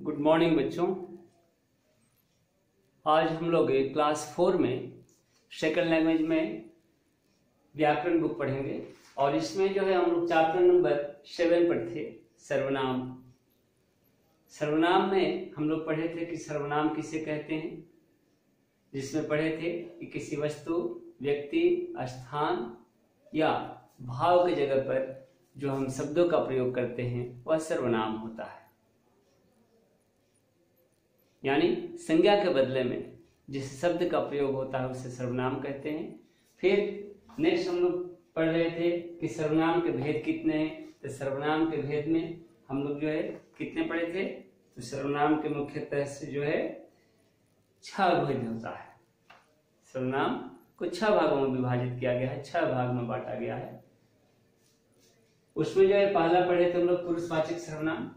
Good morning बच्चों। आज हम लोग क्लास 4 में सेकंड लैंग्वेज में व्याकरण बुक पढ़ेंगे और इसमें जो है हम लोग चैप्टर नंबर 7 पर थे, सर्वनाम। सर्वनाम में हम लोग पढ़े थे कि सर्वनाम किसे कहते हैं, जिसमें पढ़े थे कि किसी वस्तु, व्यक्ति, स्थान या भाव की जगह पर जो हम शब्दों का प्रयोग करते हैं वह सर्वनाम होता है। यानी संज्ञा के बदले में जिस शब्द का प्रयोग होता है उसे सर्वनाम कहते हैं। फिर नेक्स्ट हम लोग पढ़ रहे थे कि सर्वनाम के भेद कितने हैं। तो सर्वनाम के भेद में हम लोग जो है कितने पढ़े थे, तो सर्वनाम के मुख्यतः से जो है 6 भेद होता है। सर्वनाम को 6 भागों में विभाजित किया गया है, 6 भाग में बांटा गया है। उसमें जो है पहला पढ़े थे हम लोग पुरुषवाचक सर्वनाम,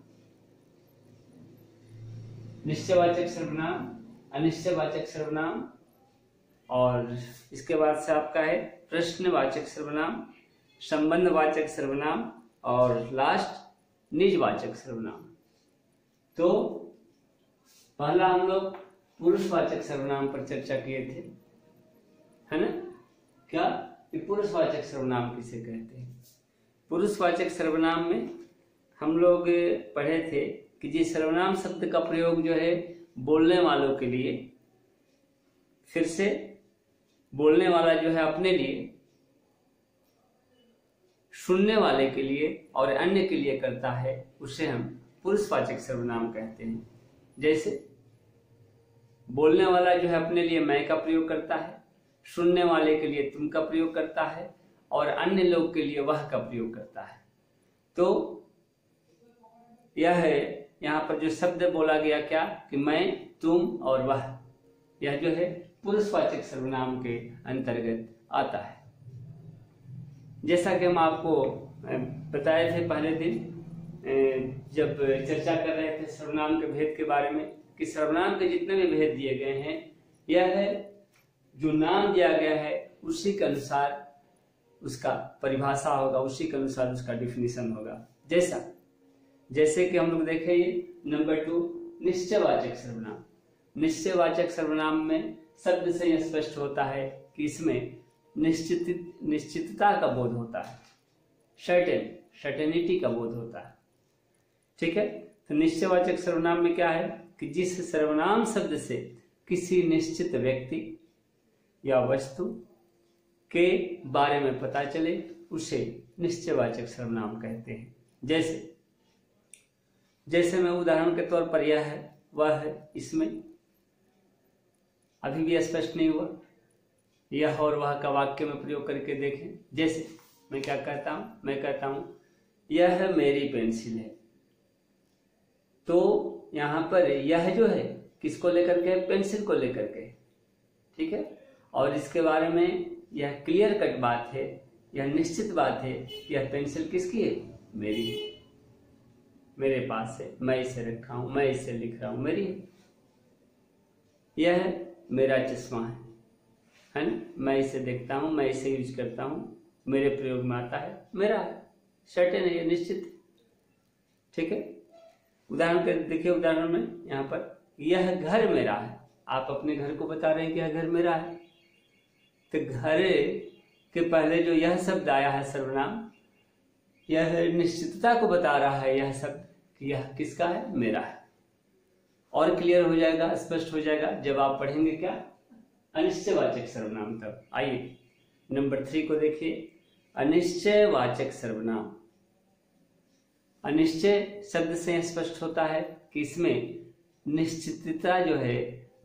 निश्चयवाचक सर्वनाम, अनिश्चयवाचक सर्वनाम, और इसके बाद से आपका है प्रश्नवाचक सर्वनाम, संबंधवाचक सर्वनाम और लास्ट निजवाचक सर्वनाम। तो पहला हम लोग पुरुषवाचक सर्वनाम पर चर्चा किए थे, है ना। क्या पुरुषवाचक सर्वनाम किसे कहते हैं? पुरुषवाचक सर्वनाम में हम लोग पढ़े थे कि जिस सर्वनाम शब्द का प्रयोग जो है बोलने वालों के लिए, फिर से बोलने वाला जो है अपने लिए, सुनने वाले के लिए और अन्य के लिए करता है, उसे हम पुरुषवाचक सर्वनाम कहते हैं। जैसे बोलने वाला जो है अपने लिए मैं का प्रयोग करता है, सुनने वाले के लिए तुम का प्रयोग करता है और अन्य लोग के लिए वह का प्रयोग करता है। तो यह है यहाँ पर जो शब्द बोला गया क्या कि मैं, तुम और वह, यह जो है पुरुषवाचक सर्वनाम के अंतर्गत आता है। जैसा कि हम आपको बताए थे पहले दिन जब चर्चा कर रहे थे सर्वनाम के भेद के बारे में, कि सर्वनाम के जितने भी भेद दिए गए हैं, यह है जो नाम दिया गया है उसी के अनुसार उसका परिभाषा होगा, उसी के अनुसार उसका डिफिनीशन होगा। जैसे कि हम लोग देखें ये नंबर 2 निश्चयवाचक सर्वनाम। निश्चयवाचक सर्वनाम में शब्द से यह स्पष्ट होता है कि इसमें निश्चितता का बोध होता है, सर्टेनिटी का बोध होता है। ठीक है, तो निश्चयवाचक सर्वनाम में क्या है कि जिस सर्वनाम शब्द से किसी निश्चित व्यक्ति या वस्तु के बारे में पता चले उसे निश्चयवाचक सर्वनाम कहते हैं। जैसे मैं उदाहरण के तौर पर यह है, वह है, इसमें अभी भी स्पष्ट नहीं हुआ, यह और वह का वाक्य में प्रयोग करके देखें। जैसे मैं क्या कहता हूं, मैं कहता हूं यह मेरी पेंसिल है। तो यहां पर यह जो है किसको लेकर के, पेंसिल को लेकर के, ठीक है। और इसके बारे में यह क्लियर कट बात है, यह निश्चित बात है, यह पेंसिल किसकी है, मेरी है, मेरे पास है, मैं इसे रखा हूं, मैं इसे लिख रहा हूं, मेरी है। यह मेरा चश्मा है ना, मैं इसे देखता हूं, मैं इसे यूज करता हूं, मेरे प्रयोग में आता है, मेरा है, सर्टेन है, निश्चित है। ठीक है, उदाहरण के देखिए, उदाहरण में यहाँ पर यह घर मेरा है, आप अपने घर को बता रहे हैं कि यह घर मेरा है। तो घर के पहले जो यह शब्द आया है सर्वनाम, यह निश्चितता को बता रहा है, यह शब्द कि यह किसका है, मेरा है। और क्लियर हो जाएगा, स्पष्ट हो जाएगा जब आप पढ़ेंगे क्या, अनिश्चयवाचक सर्वनाम। तब आइए नंबर 3 को देखिए, अनिश्चयवाचक सर्वनाम। अनिश्चय शब्द से स्पष्ट होता है कि इसमें निश्चितता जो है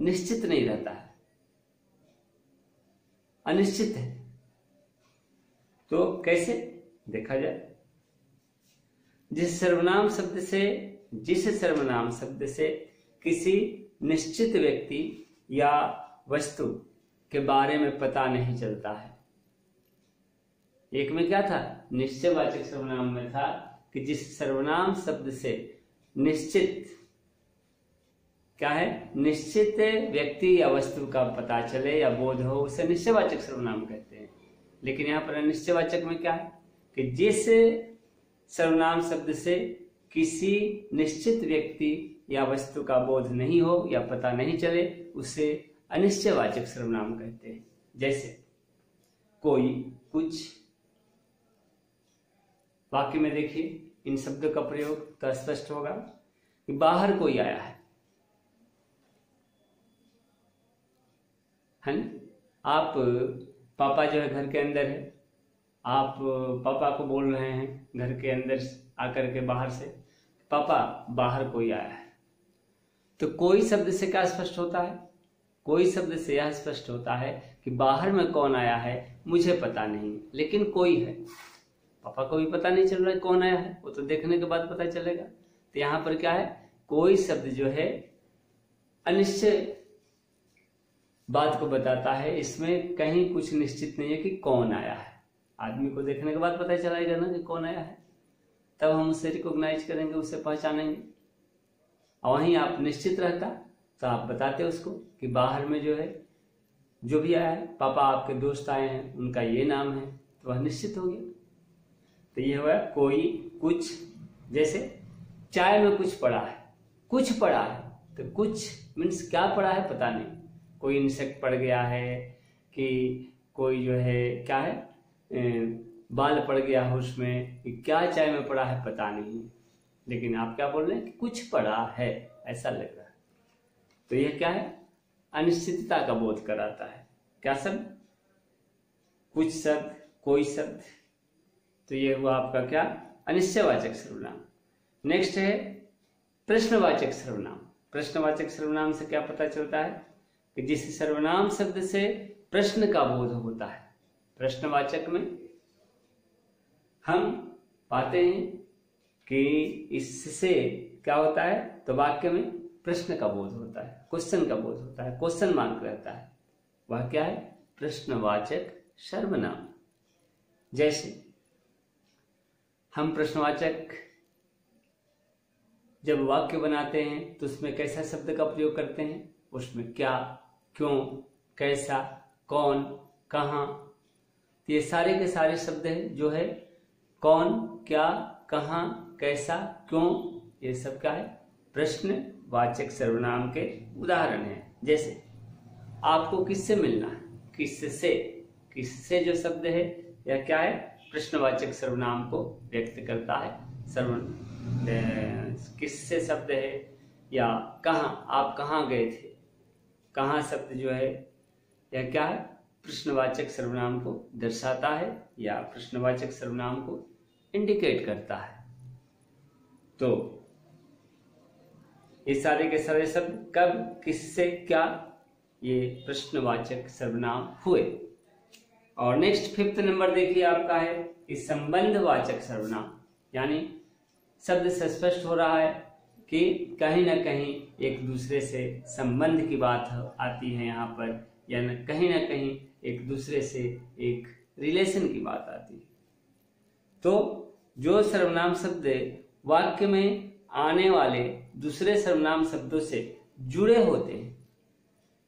निश्चित नहीं रहता है, अनिश्चित है। तो कैसे देखा जाए, जिस सर्वनाम शब्द से किसी निश्चित व्यक्ति या वस्तु के बारे में पता नहीं चलता है। एक में क्या था, निश्चयवाचक सर्वनाम में था कि जिस सर्वनाम शब्द से निश्चित क्या है, निश्चित व्यक्ति या वस्तु का पता चले या बोध हो, उसे निश्चयवाचक सर्वनाम कहते हैं। लेकिन यहाँ पर अनिश्चयवाचक में क्या है कि जिस सर्वनाम शब्द से किसी निश्चित व्यक्ति या वस्तु का बोध नहीं हो या पता नहीं चले उसे अनिश्चयवाचक सर्वनाम कहते हैं। जैसे कोई, कुछ। वाक्य में देखिए इन शब्दों का प्रयोग तो स्पष्ट होगा कि बाहर कोई आया है ना। आप पापा जो है घर के अंदर है, आप पापा को बोल रहे हैं घर के अंदर आकर के बाहर से, पापा बाहर कोई आया है। तो कोई शब्द से क्या स्पष्ट होता है? कोई शब्द से यह स्पष्ट होता है कि बाहर में कौन आया है मुझे पता नहीं, लेकिन कोई है। पापा को भी पता नहीं चल रहा है कौन आया है, वो तो देखने के बाद पता चलेगा। तो यहाँ पर क्या है, कोई शब्द जो है अनिश्चय बात को बताता है, इसमें कहीं कुछ निश्चित नहीं है कि कौन आया है। आदमी को देखने के बाद पता चलेगा ना कि कौन आया है, तब हम उसे रिकॉग्नाइज करेंगे, उसे पहचानेंगे। और वहीं आप निश्चित रहता तो आप बताते उसको कि बाहर में जो है जो भी आया है, पापा आपके दोस्त आए हैं उनका ये नाम है, तो वह निश्चित हो गया। तो ये हुआ कोई, कुछ। जैसे चाय में कुछ पड़ा है, कुछ पड़ा है, तो कुछ मीन्स क्या पड़ा है पता नहीं, कोई इंसेक्ट पड़ गया है कि कोई जो है क्या है बाल पड़ गया है उसमें, कि क्या चाय में पड़ा है पता नहीं, लेकिन आप क्या बोल रहे हैं कि कुछ पड़ा है ऐसा लग रहा है। तो यह क्या है, अनिश्चितता का बोध कराता है। क्या शब्द? कुछ शब्द, कोई शब्द। तो यह हुआ आपका क्या, अनिश्चयवाचक सर्वनाम। नेक्स्ट है प्रश्नवाचक सर्वनाम। प्रश्नवाचक सर्वनाम से क्या पता चलता है कि जिस सर्वनाम शब्द से प्रश्न का बोध होता है। प्रश्नवाचक में हम पाते हैं कि इससे क्या होता है, तो वाक्य में प्रश्न का बोध होता है, क्वेश्चन का बोध होता है, क्वेश्चन मार्क रहता है। वह क्या है, प्रश्नवाचक सर्वनाम। जैसे हम प्रश्नवाचक जब वाक्य बनाते हैं तो उसमें कैसा शब्द का प्रयोग करते हैं, उसमें क्या, क्यों, कैसा, कौन, कहाँ। तो ये सारे के सारे शब्द हैं जो है कौन, क्या, कहाँ, कैसा, क्यों, ये सब क्या है, प्रश्नवाचक सर्वनाम के उदाहरण हैं। जैसे आपको किससे मिलना है, किससे, किससे जो शब्द है यह क्या है, प्रश्नवाचक सर्वनाम को व्यक्त करता है। किससे शब्द है, या कहाँ, आप कहाँ गए थे, कहाँ शब्द जो है यह क्या है, प्रश्नवाचक सर्वनाम को दर्शाता है या प्रश्नवाचक सर्वनाम को इंडिकेट करता है। तो ये सारे के सारे शब्द कब, किससे, क्या, ये प्रश्नवाचक सर्वनाम हुए। और नेक्स्ट 5th नंबर देखिए आपका है कि संबंधवाचक सर्वनाम। यानी शब्द से स्पष्ट हो रहा है कि कहीं ना कहीं एक दूसरे से संबंध की बात आती है यहाँ पर, या कहीं ना कहीं एक दूसरे से एक रिलेशन की बात आती है। तो जो सर्वनाम शब्द वाक्य में आने वाले दूसरे सर्वनाम शब्दों से जुड़े होते हैं,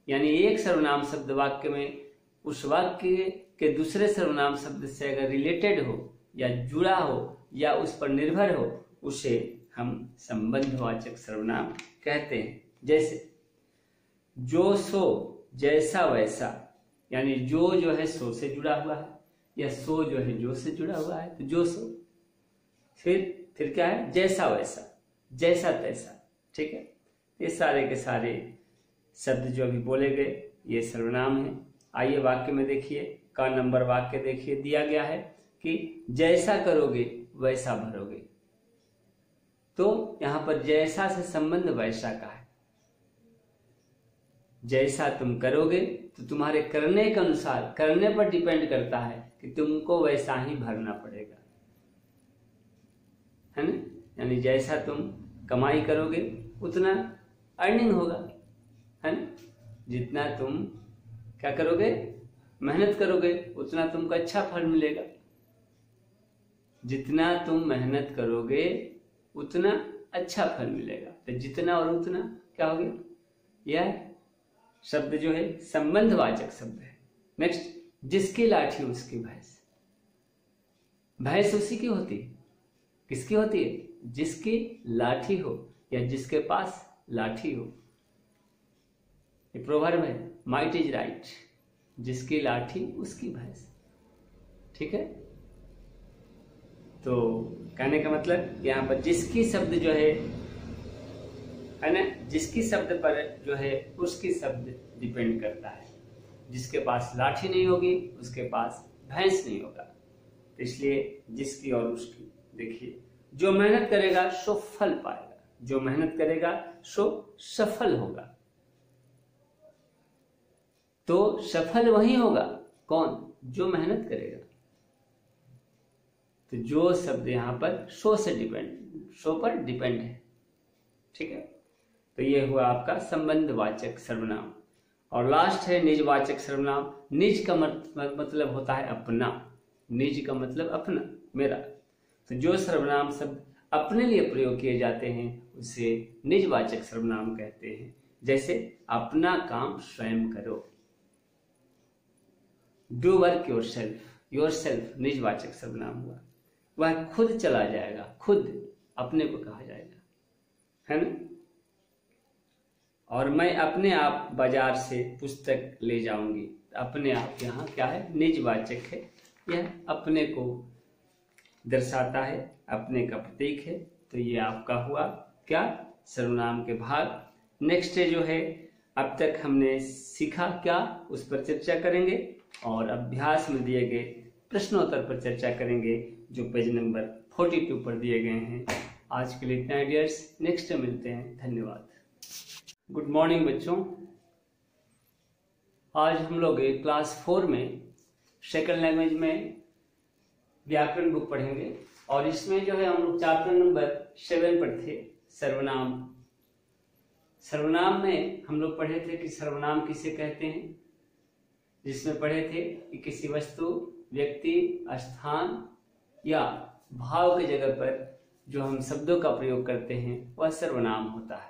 यानी एक सर्वनाम शब्द वाक्य में उस वाक्य के दूसरे सर्वनाम शब्द से अगर रिलेटेड हो या जुड़ा हो या उस पर निर्भर हो, उसे हम संबंधवाचक सर्वनाम कहते हैं। जैसे जो, सो, जैसा, वैसा। यानी जो है सो से जुड़ा हुआ है, या सो जो है जो से जुड़ा हुआ है, तो जो, सो। फिर क्या है, जैसा, वैसा, जैसा, तैसा। ठीक है, ये सारे के सारे शब्द जो अभी बोले गए ये सर्वनाम है। आइए वाक्य में देखिए, का नंबर वाक्य देखिए, दिया गया है कि जैसा करोगे वैसा भरोगे। तो यहां पर जैसा से संबंध वैसा का है। जैसा तुम करोगे तो तुम्हारे करने के अनुसार, करने पर डिपेंड करता है कि तुमको वैसा ही भरना पड़ेगा, है ना। यानी जैसा तुम कमाई करोगे उतना अर्निंग होगा, है ना। जितना तुम क्या करोगे, मेहनत करोगे, उतना तुमको अच्छा फल मिलेगा। जितना तुम मेहनत करोगे उतना अच्छा फल मिलेगा। तो जितना और उतना क्या हो गया, यह शब्द जो है संबंधवाचक शब्द है। नेक्स्ट, जिसकी लाठी उसकी भैंस। भैंस उसी की होती है, किसकी होती है, जिसकी लाठी हो या जिसके पास लाठी हो। ये प्रोवर्ब है, माइट इज राइट, जिसकी लाठी उसकी भैंस। ठीक है, तो कहने का मतलब यहाँ पर जिसकी शब्द जो है ना, जिसकी शब्द पर जो है उसकी शब्द डिपेंड करता है। जिसके पास लाठी नहीं होगी उसके पास भैंस नहीं होगा। तो इसलिए जिसकी और उसकी, देखिए जो मेहनत करेगा सो फल पाएगा, जो मेहनत करेगा सो सफल होगा। तो सफल वही होगा कौन, जो मेहनत करेगा। तो जो शब्द यहाँ पर सो से डिपेंड, सो पर डिपेंड है। ठीक है, तो ये हुआ आपका संबंधवाचक सर्वनाम। और लास्ट है निजवाचक सर्वनाम। निज का मतलब होता है अपना, निज का मतलब अपना, मेरा। तो जो सर्वनाम शब्द अपने लिए प्रयोग किए जाते हैं उसे निजवाचक सर्वनाम कहते हैं। जैसे अपना काम स्वयं करो, डू वर्क योरसेल्फ, योरसेल्फ निजवाचक सर्वनाम हुआ। वह खुद चला जाएगा, खुद अपने को कहा जाएगा, है ना। और मैं अपने आप बाजार से पुस्तक ले जाऊंगी। अपने आप यहाँ क्या है, निजवाचक है, यह अपने को दर्शाता है, अपने का प्रतीक है। तो ये आपका हुआ क्या, सर्वनाम के भाग। नेक्स्ट जो है, अब तक हमने सीखा क्या उस पर चर्चा करेंगे और अभ्यास में दिए गए प्रश्नोत्तर पर चर्चा करेंगे जो पेज नंबर 42 पर दिए गए हैं। आज के लिए इतना डियर्स, नेक्स्ट मिलते हैं, धन्यवाद। गुड मॉर्निंग बच्चों, आज हम लोग क्लास 4 में सेकंड लैंग्वेज में व्याकरण बुक पढ़ेंगे और इसमें जो है हम लोग चैप्टर नंबर 7 पर थे, सर्वनाम। सर्वनाम में हम लोग पढ़े थे कि सर्वनाम किसे कहते हैं, जिसमें पढ़े थे कि किसी वस्तु, व्यक्ति, स्थान या भाव की जगह पर जो हम शब्दों का प्रयोग करते हैं वह सर्वनाम होता है।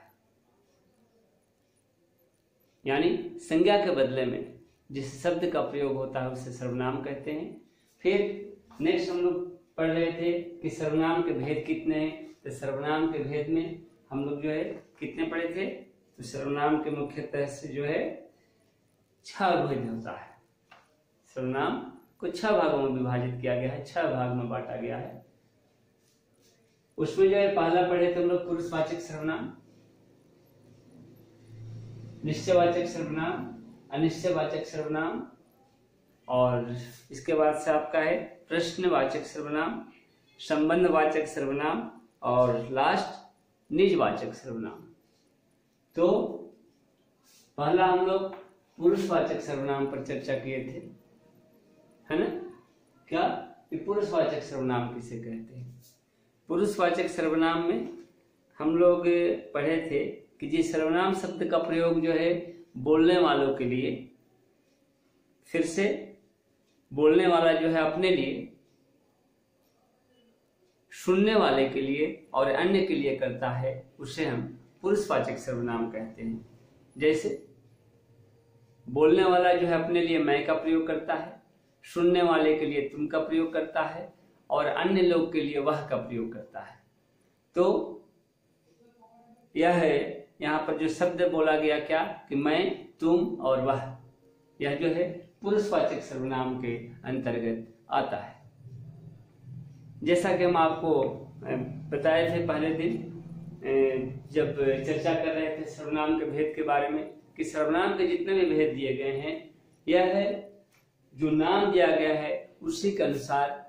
यानी संज्ञा के बदले में जिस शब्द का प्रयोग होता है उसे सर्वनाम कहते हैं। फिर नेक्स्ट हम लोग पढ़ रहे थे कि सर्वनाम के भेद कितने हैं। तो सर्वनाम के भेद में हम लोग जो है कितने पढ़े थे, तो सर्वनाम के मुख्यतः से जो है 6 भेद होता है। सर्वनाम को 6 भागों में विभाजित किया गया है, 6 भाग में बांटा गया है। उसमें जो है पहला पढ़े थे हम लोग पुरुषवाचक सर्वनाम, निश्चयवाचक सर्वनाम, अनिश्चयवाचक सर्वनाम, और इसके बाद से आपका है प्रश्नवाचक सर्वनाम, संबंधवाचक सर्वनाम और लास्ट निजवाचक सर्वनाम। तो पहला हम लोग पुरुषवाचक सर्वनाम पर चर्चा किए थे, है ना। क्या, पुरुषवाचक सर्वनाम किसे कहते हैं। पुरुषवाचक सर्वनाम में हम लोग पढ़े थे कि जिस सर्वनाम शब्द का प्रयोग जो है बोलने वालों के लिए, फिर से बोलने वाला जो है अपने लिए, सुनने वाले के लिए और अन्य के लिए करता है, उसे हम पुरुषवाचक सर्वनाम कहते हैं। जैसे बोलने वाला जो है अपने लिए मैं का प्रयोग करता है, सुनने वाले के लिए तुम का प्रयोग करता है और अन्य लोग के लिए वह का प्रयोग करता है। तो यह है यहाँ पर जो शब्द बोला गया क्या, कि मैं, तुम और वह, यह जो है पुरुषवाचक सर्वनाम के अंतर्गत आता है। जैसा कि हम आपको बताए थे पहले दिन जब चर्चा कर रहे थे सर्वनाम के भेद के बारे में, कि सर्वनाम के जितने भी भेद दिए गए हैं, यह है जो नाम दिया गया है उसी के अनुसार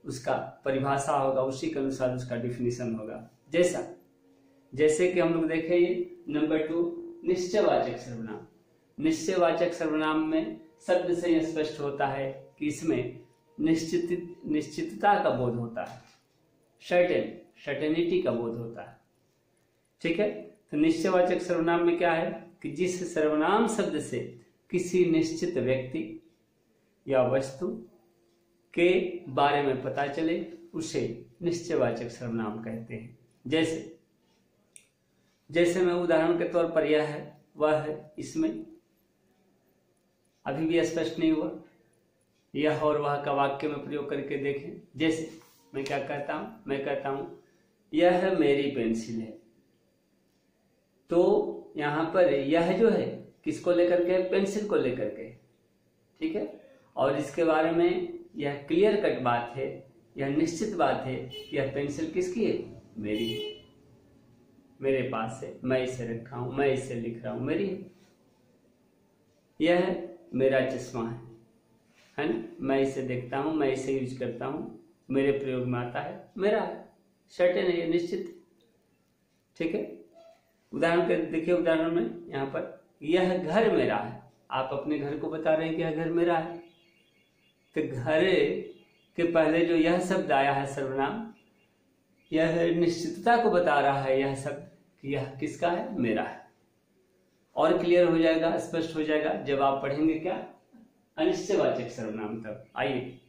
उसका परिभाषा होगा, उसी के अनुसार उसका डिफिनीशन होगा। जैसे कि हम लोग देखें ये नंबर 2 निश्चयवाचक सर्वनाम। निश्चयवाचक सर्वनाम में शब्द से यह स्पष्ट होता है कि इसमें निश्चितता का बोध होता है, सर्टेनिटी का बोध होता है। ठीक है, तो निश्चयवाचक सर्वनाम में क्या है कि जिस सर्वनाम शब्द से किसी निश्चित व्यक्ति या वस्तु के बारे में पता चले उसे निश्चयवाचक सर्वनाम कहते हैं। जैसे मैं उदाहरण के तौर पर यह है, वह है, इसमें अभी भी स्पष्ट नहीं हुआ, यह और वह का वाक्य में प्रयोग करके देखें। जैसे मैं क्या कहता हूं, मैं कहता हूं यह मेरी पेंसिल है, तो यहाँ पर यह जो है किसको लेकर के, पेंसिल को लेकर के, ठीक है। और इसके बारे में यह क्लियर कट बात है, यह निश्चित बात है, यह पेंसिल किसकी है, मेरी है, मेरे पास है, मैं इसे रखा हूं, मैं इसे लिख रहा हूं, मेरी है। यह मेरा चश्मा है ना, मैं इसे देखता हूं, मैं इसे यूज करता हूं, मेरे प्रयोग में आता है, मेरा है, सर्टेन है, निश्चित, ठीक है। उदाहरण के देखिए, उदाहरण में यहाँ पर यह घर मेरा है, आप अपने घर को बता रहे हैं कि यह घर मेरा है, तो घर के पहले जो यह शब्द आया है सर्वनाम, यह निश्चितता को बता रहा है, यह शब्द कि यह किसका है, मेरा है। और क्लियर हो जाएगा, स्पष्ट हो जाएगा जब आप पढ़ेंगे क्या, अनिश्चयवाचक सर्वनाम। तब आइए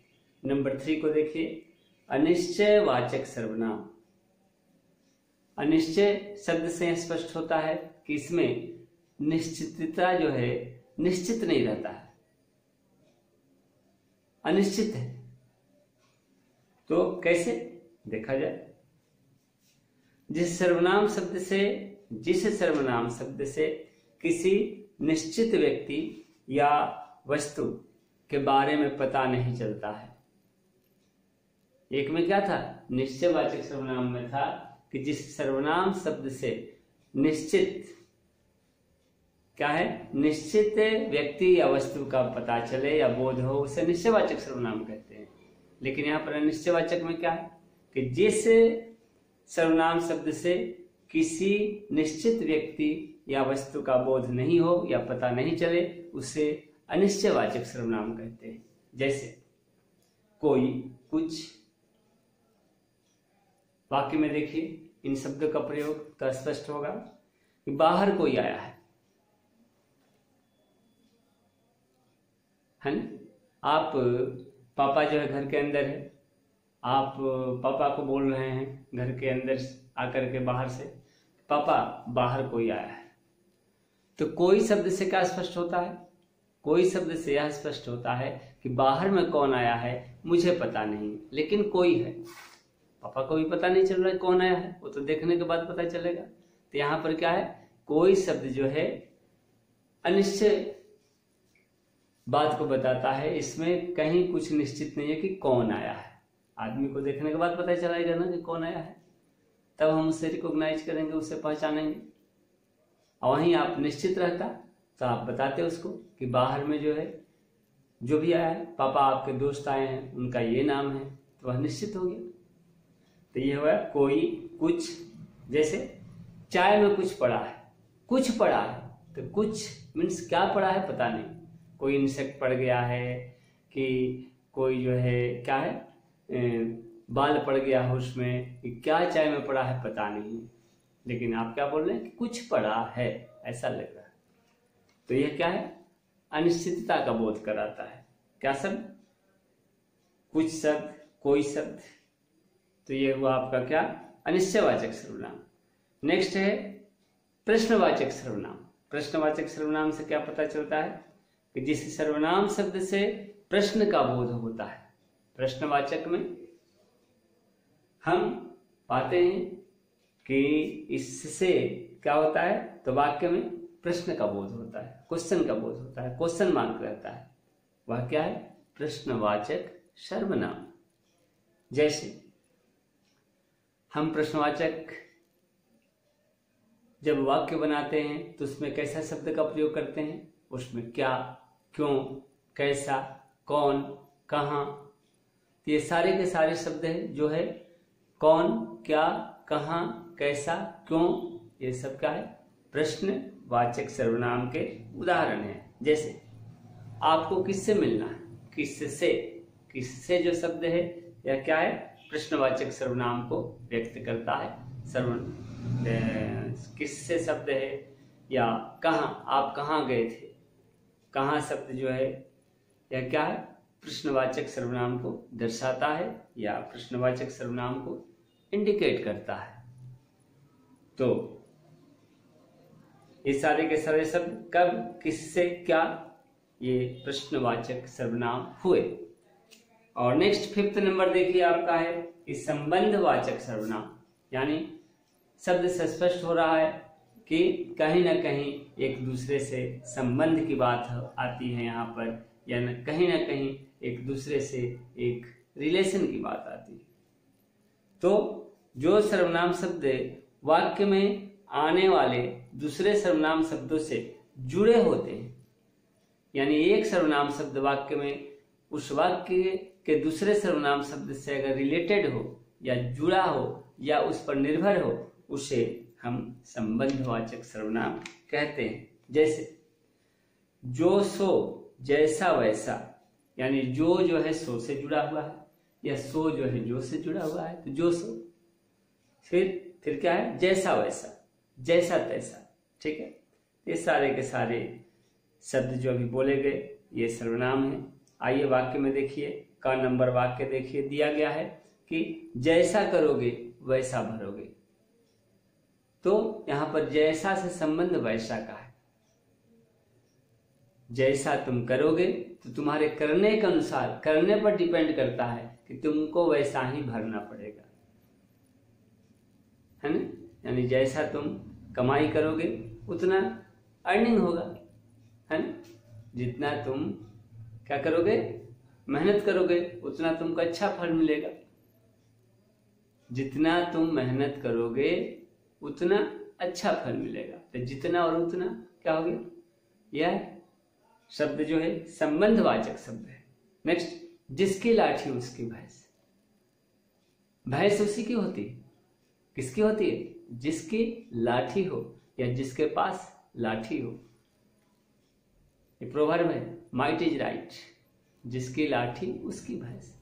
नंबर 3 को देखिए, अनिश्चयवाचक सर्वनाम। अनिश्चय शब्द से स्पष्ट होता है कि इसमें निश्चितता जो है निश्चित नहीं रहता है, अनिश्चित है। तो कैसे देखा जाए, जिस सर्वनाम शब्द से किसी निश्चित व्यक्ति या वस्तु के बारे में पता नहीं चलता है। एक में क्या था, निश्चयवाचक सर्वनाम में था कि जिस सर्वनाम शब्द से निश्चित क्या है, निश्चित व्यक्ति या वस्तु का पता चले या बोध हो, उसे निश्चयवाचक सर्वनाम कहते हैं। लेकिन यहाँ पर अनिश्चयवाचक में क्या है कि जिस सर्वनाम शब्द से किसी निश्चित व्यक्ति या वस्तु का बोध नहीं हो या पता नहीं चले, उसे अनिश्चयवाचक सर्वनाम कहते हैं। जैसे कोई, कुछ। वाक्य में देखिए इन शब्दों का प्रयोग तो स्पष्ट होगा कि बाहर कोई आया है ना। आप, पापा जो है घर के अंदर है, आप पापा को बोल रहे हैं घर के अंदर आकर के, बाहर से, पापा बाहर कोई आया है। तो कोई शब्द से क्या स्पष्ट होता है, कोई शब्द से यह स्पष्ट होता है कि बाहर में कौन आया है मुझे पता नहीं, लेकिन कोई है। पापा को भी पता नहीं चल रहा है कौन आया है, वो तो देखने के बाद पता चलेगा। तो यहाँ पर क्या है, कोई शब्द जो है अनिश्चय बात को बताता है, इसमें कहीं कुछ निश्चित नहीं है कि कौन आया है। आदमी को देखने के बाद पता चलाएगा ना कि कौन आया है, तब हम उसे रिकॉग्नाइज करेंगे, उसे पहचानेंगे। और वहीं आप निश्चित रहता तो आप बताते उसको कि बाहर में जो है, जो भी आया है, पापा आपके दोस्त आए हैं, उनका ये नाम है, तो वह निश्चित हो गया। तो ये हुआ कोई, कुछ। जैसे चाय में कुछ पड़ा है, कुछ पड़ा है, तो कुछ मीन्स क्या पड़ा है पता नहीं, कोई इंसेक्ट पड़ गया है कि कोई जो है क्या है, बाल पड़ गया है उसमें, कि क्या चाय में पड़ा है पता नहीं, लेकिन आप क्या बोल रहे हैं कि कुछ पड़ा है, ऐसा लग रहा है। तो यह क्या है, अनिश्चितता का बोध कराता है। क्या शब्द, कुछ शब्द, कोई शब्द। तो ये हुआ आपका क्या, अनिश्चयवाचक सर्वनाम। नेक्स्ट है प्रश्नवाचक सर्वनाम। प्रश्नवाचक सर्वनाम से क्या पता चलता है कि जिस सर्वनाम शब्द से प्रश्न का बोध होता है। प्रश्नवाचक में हम पाते हैं कि इससे क्या होता है, तो वाक्य में प्रश्न का बोध होता है, क्वेश्चन का बोध होता है, क्वेश्चन मार्क रहता है। वह क्या है, प्रश्नवाचक सर्वनाम। जैसे हम प्रश्नवाचक जब वाक्य बनाते हैं तो उसमें कैसा शब्द का प्रयोग करते हैं, उसमें क्या, क्यों, कैसा, कौन, कहाँ, ये सारे के सारे शब्द हैं जो है कौन, क्या, कहाँ, कैसा, क्यों, ये सब क्या है, प्रश्नवाचक सर्वनाम के उदाहरण हैं। जैसे आपको किससे मिलना है, किससे, किससे जो शब्द है यह क्या है, प्रश्नवाचक सर्वनाम को व्यक्त करता है। किससे शब्द है, या कहाँ, आप कहाँ गए थे, कहाँ शब्द जो है यह क्या है, प्रश्नवाचक सर्वनाम को दर्शाता है या प्रश्नवाचक सर्वनाम को इंडिकेट करता है। तो ये सारे के सारे शब्द कब, किससे, क्या, ये प्रश्नवाचक सर्वनाम हुए। और नेक्स्ट 5th नंबर देखिए आपका है कि संबंधवाचक सर्वनाम। यानी शब्द से स्पष्ट हो रहा है कि कहीं ना कहीं एक दूसरे से संबंध की बात आती है यहाँ पर, या कहीं ना कहीं एक दूसरे से एक रिलेशन की बात आती है। तो जो सर्वनाम शब्द वाक्य में आने वाले दूसरे सर्वनाम शब्दों से जुड़े होते हैं, यानी एक सर्वनाम शब्द वाक्य में उस वाक्य के दूसरे सर्वनाम शब्द से अगर रिलेटेड हो या जुड़ा हो या उस पर निर्भर हो, उसे हम संबंधवाचक सर्वनाम कहते हैं। जैसे जो सो जैसा वैसा, यानी जो है सो से जुड़ा हुआ है, या सो जो है जो से जुड़ा हुआ है, तो जो सो। फिर क्या है, जैसा वैसा, जैसा तैसा। ठीक है, ये सारे के सारे शब्द जो अभी बोले गए ये सर्वनाम है। आइए वाक्य में देखिए, का नंबर वाक्य देखिए, दिया गया है कि जैसा करोगे वैसा भरोगे। तो यहां पर जैसा से संबंध वैसा का है। जैसा तुम करोगे तो तुम्हारे करने के अनुसार, करने पर डिपेंड करता है कि तुमको वैसा ही भरना पड़ेगा, है ना। यानी जैसा तुम कमाई करोगे उतना अर्निंग होगा, है ना। जितना तुम क्या करोगे, मेहनत करोगे, उतना तुमको अच्छा फल मिलेगा। जितना तुम मेहनत करोगे उतना अच्छा फल मिलेगा। तो जितना और उतना क्या हो गया, यह शब्द जो है संबंधवाचक शब्द है। नेक्स्ट, जिसकी लाठी उसकी भैंस। भैंस उसी की होती है, किसकी होती है, जिसकी लाठी हो या जिसके पास लाठी हो। ये प्रोवर्ब है, माइट इज राइट, जिसकी लाठी उसकी भैंस।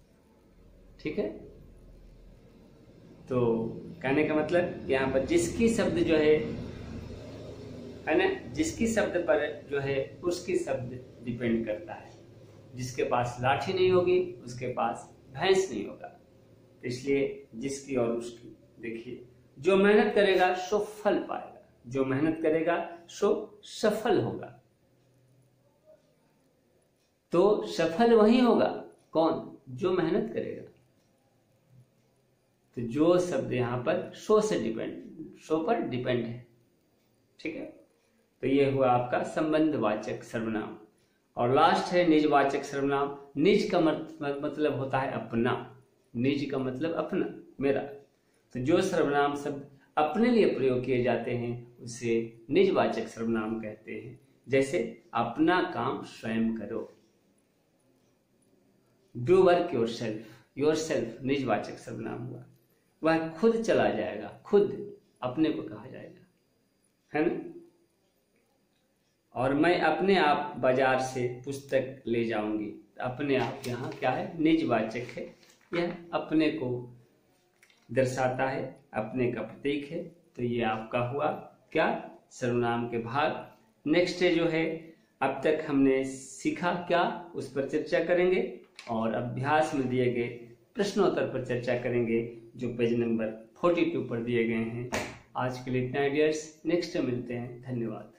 ठीक है, तो कहने का मतलब यहाँ पर जिसकी शब्द जो है ना, जिसकी शब्द पर जो है उसकी शब्द डिपेंड करता है। जिसके पास लाठी नहीं होगी उसके पास भैंस नहीं होगा, तो इसलिए जिसकी और उसकी। देखिए, जो मेहनत करेगा सो फल पाएगा, जो मेहनत करेगा सो सफल होगा। तो सफल वही होगा कौन, जो मेहनत करेगा। तो जो शब्द यहाँ पर सो से डिपेंड, सो पर डिपेंड है। ठीक है, तो ये हुआ आपका संबंधवाचक सर्वनाम। और लास्ट है निजवाचक सर्वनाम। निज का मतलब होता है अपना, निज का मतलब अपना, मेरा। तो जो सर्वनाम शब्द अपने लिए प्रयोग किए जाते हैं उसे निजवाचक सर्वनाम कहते हैं। जैसे अपना काम स्वयं करो, डू वर्क योरसेल्फ। योरसेल्फ निजवाचक सर्वनाम हुआ, वह खुद चला जाएगा, खुद अपने को कहा जाएगा, है ना। और मैं अपने आप बाजार से पुस्तक ले जाऊंगी। अपने आप यहाँ क्या है, निजवाचक है, यह अपने को दर्शाता है, अपने का प्रतीक है। तो ये आपका हुआ क्या, सर्वनाम के भाग। नेक्स्ट जो है, अब तक हमने सीखा क्या, उस पर चर्चा करेंगे और अभ्यास में दिए गए प्रश्नोत्तर पर चर्चा करेंगे जो पेज नंबर 42 पर दिए गए हैं। आज के लिए इतना डियर्स, नेक्स्ट मिलते हैं, धन्यवाद।